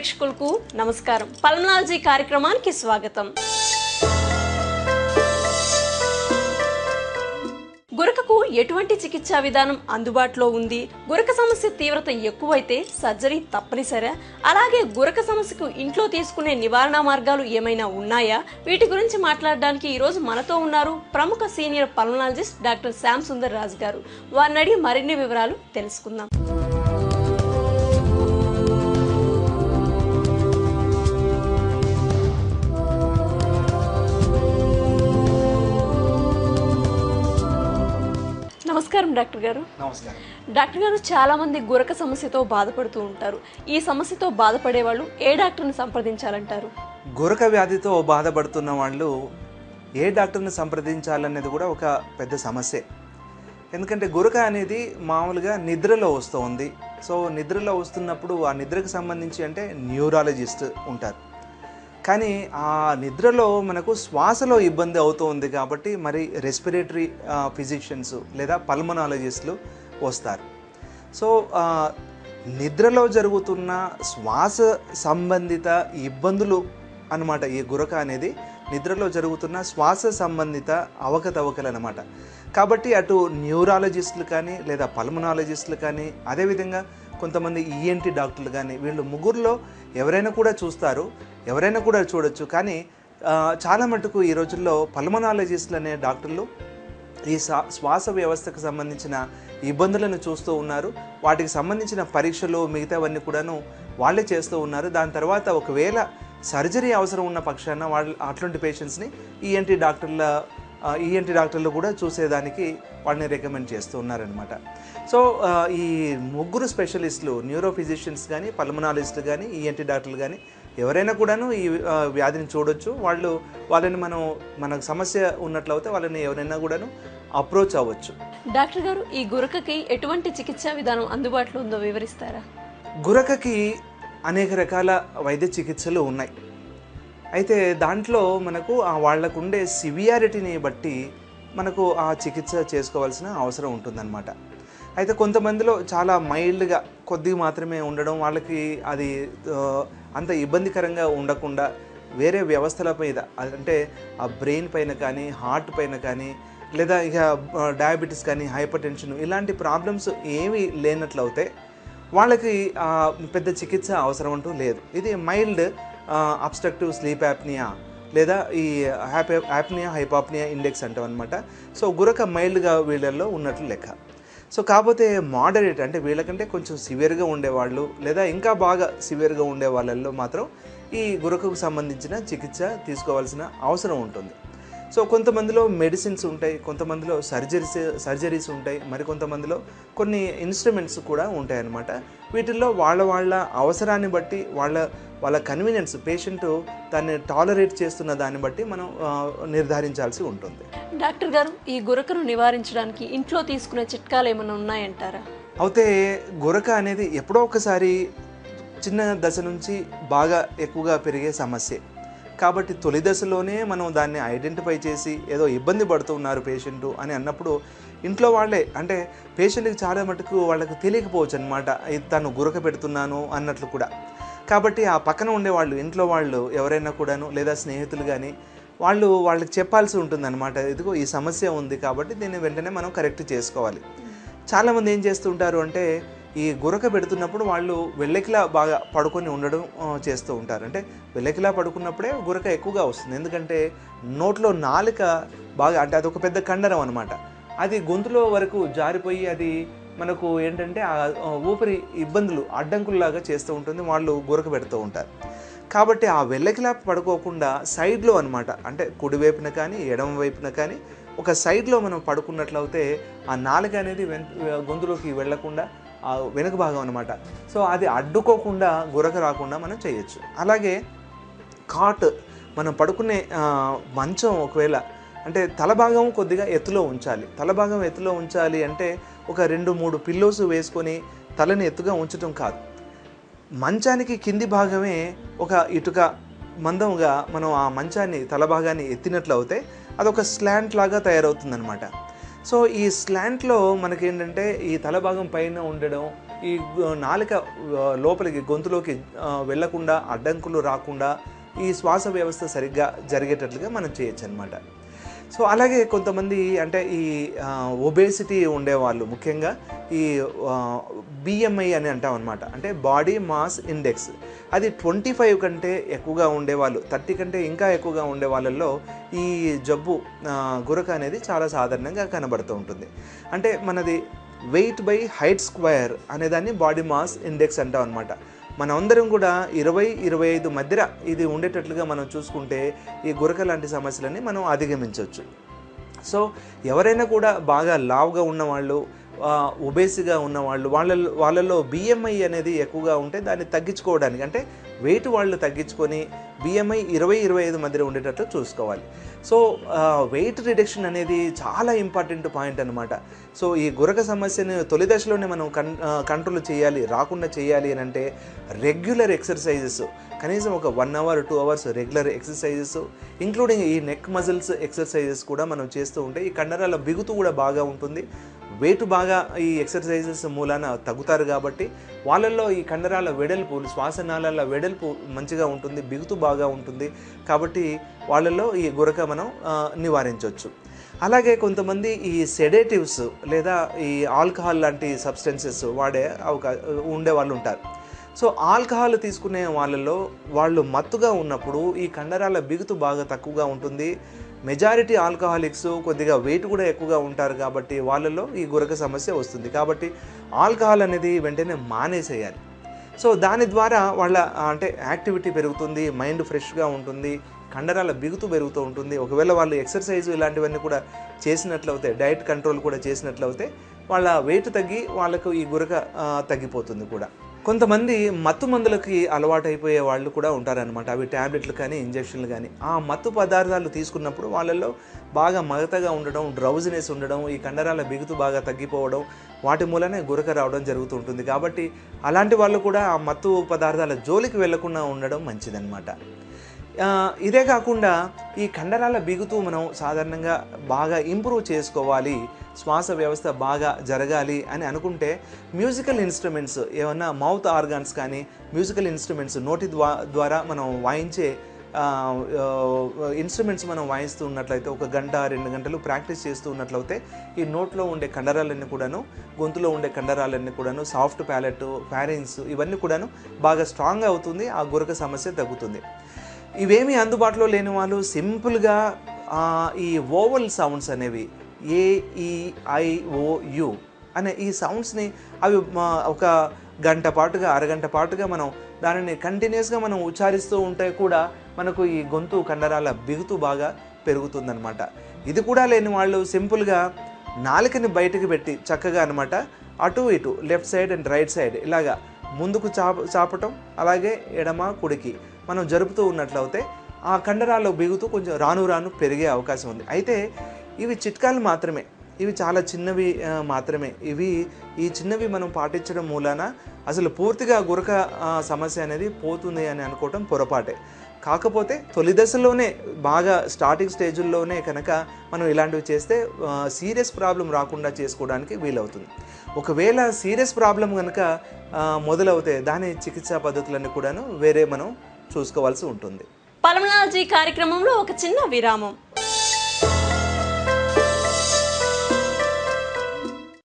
ప్రేక్షకులకు నమస్కారం. పల్మనాలజీ కార్యక్రమానికి స్వాగతం. గురకకు ఎటువంటి చికిత్సా విధానం అందుబాటులో ఉంది? గురక సమస్య తీవ్రత ఎక్కువైతే సర్జరీ తప్పనిసరా? అలాగే గురక సమస్యకు ఇంట్లో తీసుకునే నివారణ మార్గాలు ఏమైనా ఉన్నాయా? వీటి గురించి మాట్లాడడానికి ఈరోజు మనతో ఉన్నారు ప్రముఖ senior pulmonologist doctor Shyam Sundar Raj గారు. వారిని అడిగి మరిన్ని వివరాలు తెలుసుకుందాం. నమస్కారం డాక్టర్ గారు. నమస్కారం డాక్టర్ గారు, చాలా మంది గురక సమస్యతో బాధపడుతూ ఉంటారు. ఈ సమస్యతో బాధపడే వాళ్ళు ఏ డాక్టర్ని సంప్రదించాలంటారు? గురక వ్యాధితో బాధపడుతున్న వాళ్ళు ఏ డాక్టర్ని సంప్రదించాలనేది కూడా ఒక పెద్ద సమస్యే. ఎందుకంటే గురక అనేది మామూలుగా నిద్రలో వస్తూ ఉంది. సో నిద్రలో వస్తున్నప్పుడు ఆ నిద్రకు సంబంధించి అంటే న్యూరాలజిస్ట్ ఉంటారు. కానీ ఆ నిద్రలో మనకు శ్వాసలో ఇబ్బంది అవుతూ ఉంది కాబట్టి మరి రెస్పిరేటరీ ఫిజిషియన్స్ లేదా పల్మనాలజిస్టులు వస్తారు. సో నిద్రలో జరుగుతున్న శ్వాస సంబంధిత ఇబ్బందులు అన్నమాట. ఈ గురక అనేది నిద్రలో జరుగుతున్న శ్వాస సంబంధిత అవకతవకలు అన్నమాట. కాబట్టి అటు న్యూరాలజిస్టులు కానీ లేదా పల్మనాలజిస్టులు కానీ అదేవిధంగా కొంతమంది ఈఎన్టీ డాక్టర్లు కానీ వీళ్ళు ముగ్గురులో ఎవరైనా కూడా చూస్తారు, ఎవరైనా కూడా చూడొచ్చు. కానీ చాలా మటుకు ఈ రోజుల్లో పల్మనాలజిస్టులు అనే డాక్టర్లు ఈ శ్వాస వ్యవస్థకు సంబంధించిన ఇబ్బందులను చూస్తూ ఉన్నారు. వాటికి సంబంధించిన పరీక్షలు మిగతావన్నీ కూడాను వాళ్ళే చేస్తూ ఉన్నారు. దాని తర్వాత ఒకవేళ సర్జరీ అవసరం ఉన్న పక్షాన వాళ్ళు అట్లాంటి పేషెంట్స్ని ఈఎన్టీ డాక్టర్లు కూడా చూసేదానికి వాళ్ళని రికమెండ్ చేస్తూ ఉన్నారనమాట. సో ఈ ముగ్గురు స్పెషలిస్టులు న్యూరో ఫిజిషియన్స్ కానీ పల్మనాలజిస్ట్ కానీ ఈఎన్టీ డాక్టర్లు కానీ ఎవరైనా కూడాను ఈ వ్యాధిని చూడొచ్చు. వాళ్ళని మనకు సమస్య ఉన్నట్లయితే వాళ్ళని ఎవరైనా కూడాను అప్రోచ్ అవ్వచ్చు. డాక్టర్ గారు, ఈ గురకకి ఎటువంటి చికిత్సా విధానం అందుబాటులో ఉందో వివరిస్తారా? గురకకి అనేక రకాల వైద్య చికిత్సలు ఉన్నాయి. అయితే దాంట్లో మనకు వాళ్ళకు ఉండే సివియారిటీని బట్టి మనకు ఆ చికిత్స చేసుకోవాల్సిన అవసరం ఉంటుందన్నమాట. అయితే కొంతమందిలో చాలా మైల్డ్గా కొద్దిగా మాత్రమే ఉండడం, వాళ్ళకి అది అంత ఇబ్బందికరంగా ఉండకుండా వేరే వ్యవస్థల మీద అంటే ఆ బ్రెయిన్ పైన కానీ హార్ట్ పైన కానీ లేదా ఇక డయాబెటీస్ కానీ హైపర్ టెన్షన్ ఇలాంటి ప్రాబ్లమ్స్ ఏమీ లేనట్లయితే వాళ్ళకి పెద్ద చికిత్స అవసరం అంటూ లేదు. ఇది మైల్డ్ అబ్స్ట్రక్టివ్ స్లీప్ యాప్నియా లేదా ఈ యాప్నియా హైపాప్నియా ఇండెక్స్ అంటాం అనమాట. సో గురక మైల్డ్గా వీళ్ళల్లో ఉన్నట్లు లెక్క. సో కాకపోతే మోడరేట్ అంటే వీళ్ళకంటే కొంచెం సివియర్గా ఉండేవాళ్ళు లేదా ఇంకా బాగా సివియర్గా ఉండే వాళ్ళల్లో మాత్రం ఈ గురకకు సంబంధించిన చికిత్స తీసుకోవాల్సిన అవసరం ఉంటుంది. సో కొంతమందిలో మెడిసిన్స్ ఉంటాయి, కొంతమందిలో సర్జరీస్ ఉంటాయి, మరికొంతమందిలో కొన్ని ఇన్స్ట్రుమెంట్స్ కూడా ఉంటాయి అన్నమాట. వీటిల్లో వాళ్ళ అవసరాన్ని బట్టి వాళ్ళ కన్వీనియన్స్ పేషెంట్ దాన్ని టాలరేట్ చేస్తున్న దాన్ని బట్టి మనం నిర్ధారించాల్సి ఉంటుంది. డాక్టర్ గారు, ఈ గురకను నివారించడానికి ఇంట్లో తీసుకునే చిట్కాలు ఏమైనా ఉన్నాయంటారా? అయితే గురక అనేది ఎప్పుడో ఒకసారి చిన్న దశ నుంచి బాగా ఎక్కువగా పెరిగే సమస్య కాబట్టి తొలి దశలోనే మనం దాన్ని ఐడెంటిఫై చేసి ఏదో ఇబ్బంది పడుతున్నారు పేషెంట్ అని అన్నప్పుడు ఇంట్లో వాళ్ళే అంటే పేషెంట్కి చాలా మటుకు వాళ్ళకి తెలియకపోవచ్చు అనమాట, తను గురక పెడుతున్నాను అన్నట్లు కూడా. కాబట్టి ఆ పక్కన ఉండేవాళ్ళు ఇంట్లో వాళ్ళు ఎవరైనా కూడాను లేదా స్నేహితులు కానీ వాళ్ళకి చెప్పాల్సి ఉంటుందన్నమాట. ఇదిగో ఈ సమస్య ఉంది కాబట్టి దీన్ని వెంటనే మనం కరెక్ట్ చేసుకోవాలి. చాలామంది ఏం చేస్తుంటారు అంటే ఈ గురక పెడుతున్నప్పుడు వాళ్ళు వెళ్ళకిలా బాగా పడుకొని ఉండడం చేస్తూ ఉంటారు. అంటే వెళ్ళకిలా పడుకున్నప్పుడే గురక ఎక్కువగా వస్తుంది. ఎందుకంటే నోట్లో నాలుక బాగా అంటే అదొక పెద్ద కండరం అనమాట. అది గొంతులో వరకు జారిపోయి అది మనకు ఏంటంటే ఆ ఊపిరి ఇబ్బందులు అడ్డంకుల్లాగా చేస్తూ ఉంటుంది. వాళ్ళు గురక పెడుతూ ఉంటారు. కాబట్టి ఆ వెళ్ళకిలా పడుకోకుండా సైడ్లో అనమాట అంటే కుడివైపున కానీ ఎడమ వైపున కానీ ఒక సైడ్లో మనం పడుకున్నట్లయితే ఆ నాలుక అనేది గొంతులోకి వెళ్లకుండా వెనుక భాగం అనమాట. సో అది అడ్డుకోకుండా గురక రాకుండా మనం చేయొచ్చు. అలాగే కాట్ మనం పడుకునే మంచం ఒకవేళ అంటే తలభాగం కొద్దిగా ఎత్తులో ఉంచాలి. తలభాగం ఎత్తులో ఉంచాలి అంటే ఒక 2-3 పిల్లోస్ వేసుకొని తలని ఎత్తుగా ఉంచడం కాదు. మంచానికి కింది భాగమే ఒక ఇటుక మందంగా మనం ఆ మంచాన్ని తలభాగాన్ని ఎత్తినట్లు అవుతే అదొక స్లాంట్ లాగా తయారవుతుందన్నమాట. సో ఈ స్లాంట్లో మనకేంటంటే ఈ తలభాగం పైన ఉండడం, ఈ నాలుక లోపలికి గొంతులోకి వెళ్ళకుండా అడ్డంకులు రాకుండా ఈ శ్వాస వ్యవస్థ సరిగ్గా జరిగేటట్లుగా మనం చేయొచ్చు అనమాట. సో అలాగే కొంతమంది అంటే ఈ ఒబేసిటీ ఉండేవాళ్ళు ముఖ్యంగా ఈ బిఎంఐ అని అంటాం అనమాట, అంటే బాడీ మాస్ ఇండెక్స్, అది 25 కంటే ఎక్కువగా ఉండేవాళ్ళు, 30 కంటే ఇంకా ఎక్కువగా ఉండే వాళ్ళల్లో ఈ జబ్బు గురక అనేది చాలా సాధారణంగా కనబడుతూ ఉంటుంది. అంటే మనది వెయిట్ బై హైట్ స్క్వేర్ అనేదాన్ని బాడీ మాస్ ఇండెక్స్ అంటాం అనమాట. మనమందరం కూడా 20-25 మధ్య ఇది ఉండేటట్లుగా మనం చూసుకుంటే ఈ గురక లాంటి సమస్యలని మనం అధిగమించవచ్చు. సో ఎవరైనా కూడా బాగా లావుగా ఉన్నవాళ్ళు, ఒబేసిగా ఉన్నవాళ్ళు, వాళ్ళల్లో బిఎంఐ అనేది ఎక్కువగా ఉంటే దాన్ని తగ్గించుకోవడానికి, అంటే వెయిట్ వాళ్ళు తగ్గించుకొని బిఎంఐ 20-25 మధ్య ఉండేటట్లు చూసుకోవాలి. సో వెయిట్ రిడక్షన్ అనేది చాలా ఇంపార్టెంట్ పాయింట్ అనమాట. సో ఈ గురక సమస్యను తొలి దశలోనే మనం కంట్రోల్ చేయాలి, రాకుండా చేయాలి అని అంటే రెగ్యులర్ ఎక్సర్సైజెస్, కనీసం ఒక 1 hour 2 hours regular exercises, including ఈ నెక్ మజిల్స్ ఎక్సర్సైజెస్ కూడా మనం చేస్తూ ఉంటే ఈ కండరాల బిగుతు కూడా బాగా ఉంటుంది. వెయిట్ బాగా ఈ ఎక్సర్సైజెస్ మూలాన తగ్గుతారు కాబట్టి వాళ్ళల్లో ఈ కండరాల వెడల్పు, శ్వాసనాళాల వెడల్పు మంచిగా ఉంటుంది, బిగుతు బాగా ఉంటుంది. కాబట్టి వాళ్ళల్లో ఈ గురక మనం నివారించవచ్చు. అలాగే కొంతమంది ఈ సెడేటివ్స్ లేదా ఈ ఆల్కహాల్ లాంటి సబ్స్టెన్సెస్ వాడే ఉండే వాళ్ళు ఉంటారు. సో ఆల్కహాల్ తీసుకునే వాళ్ళలో వాళ్ళు మత్తుగా ఉన్నప్పుడు ఈ కండరాల బిగుతు బాగా తక్కువగా ఉంటుంది. మెజారిటీ ఆల్కహాలిక్స్ కొద్దిగా వెయిట్ కూడా ఎక్కువగా ఉంటారు కాబట్టి వాళ్ళలో ఈ గురక సమస్య వస్తుంది. కాబట్టి ఆల్కహాల్ అనేది వెంటనే మానేసేయాలి. సో దాని ద్వారా వాళ్ళ అంటే యాక్టివిటీ పెరుగుతుంది, మైండ్ ఫ్రెష్గా ఉంటుంది, కండరాల బిగుతు పెరుగుతూ ఉంటుంది. ఒకవేళ వాళ్ళు ఎక్సర్సైజ్ ఇలాంటివన్నీ కూడా చేసినట్లయితే, డైట్ కంట్రోల్ కూడా చేసినట్లయితే వాళ్ళ వెయిట్ తగ్గి వాళ్ళకు ఈ గురక తగ్గిపోతుంది కూడా. కొంతమంది మత్తు మందులకి అలవాటైపోయే వాళ్ళు కూడా ఉంటారనమాట. అవి ట్యాబ్లెట్లు కానీ ఇంజక్షన్లు కానీ. ఆ మత్తు పదార్థాలు తీసుకున్నప్పుడు వాళ్ళల్లో బాగా మగతగా ఉండడం, డ్రౌజినెస్ ఉండడం, ఈ కండరాల బిగుతు బాగా తగ్గిపోవడం, వాటి మూలనే గురక రావడం జరుగుతూ ఉంటుంది. కాబట్టి అలాంటి వాళ్ళు కూడా ఆ మత్తు పదార్థాల జోలికి వెళ్లకుండా ఉండడం మంచిదన్నమాట. ఇదే కాకుండా ఈ కండరాల బిగుతు మనం సాధారణంగా బాగా ఇంప్రూవ్ చేసుకోవాలి, శ్వాస వ్యవస్థ బాగా జరగాలి అని అనుకుంటే మ్యూజికల్ ఇన్స్ట్రుమెంట్స్, ఏమన్నా మౌత్ ఆర్గాన్స్ కానీ మ్యూజికల్ ఇన్స్ట్రుమెంట్స్, నోటి ద్వారా మనం వాయించే ఇన్స్ట్రుమెంట్స్ మనం వాయిస్తూ ఉన్నట్లయితే 1 గంట 2 గంటలు ప్రాక్టీస్ చేస్తూ ఉన్నట్లయితే ఈ నోట్లో ఉండే కండరాలన్నీ కూడాను, గొంతులో ఉండే కండరాలన్నీ కూడాను, సాఫ్ట్ ప్యాలెట్, ఫ్యారింగ్స్ ఇవన్నీ కూడాను బాగా స్ట్రాంగ్ అవుతుంది, ఆ గురక సమస్య తగ్గుతుంది. ఇవేమీ అందుబాటులో లేని వాళ్ళు సింపుల్గా ఈ ఓవల్ సౌండ్స్ అనేవి AEIOU అనే ఈ సౌండ్స్ని అవి ఒక గంట పాటుగా, అరగంట పాటుగా మనం దానిని కంటిన్యూస్గా మనం ఉచ్చారిస్తూ ఉంటే కూడా మనకు ఈ గొంతు కండరాల బిగుతు బాగా పెరుగుతుందన్నమాట. ఇది కూడా లేని వాళ్ళు సింపుల్గా నాలుకని బయటకు పెట్టి చక్కగా అనమాట అటు ఇటు left side and right side ఇలాగా ముందుకు చాపటం, అలాగే ఎడమ కుడికి మనం జరుపుతూ ఉన్నట్లయితే ఆ కండరాల బిగుతు కొంచెం రాను పెరిగే అవకాశం ఉంది. అయితే ఇవి చిట్కాలు మాత్రమే, ఇవి చాలా చిన్నవి మాత్రమే. ఈ చిన్నవి మనం పాటించడం మూలాన అసలు పూర్తిగా గురక సమస్య అనేది పోతుంది అని అనుకోవటం పొరపాటే. కాకపోతే తొలి దశలోనే బాగా స్టార్టింగ్ స్టేజ్ల్లోనే కనుక మనం ఇలాంటివి చేస్తే సీరియస్ ప్రాబ్లం రాకుండా చేసుకోవడానికి వీలవుతుంది. ఒకవేళ సీరియస్ ప్రాబ్లం కనుక మొదలవుతే దాని చికిత్సా పద్ధతులన్నీ కూడాను వేరే మనం చూసుకోవాల్సి ఉంటుంది. పల్మనాలజీ కార్యక్రమంలో ఒక చిన్న విరామం.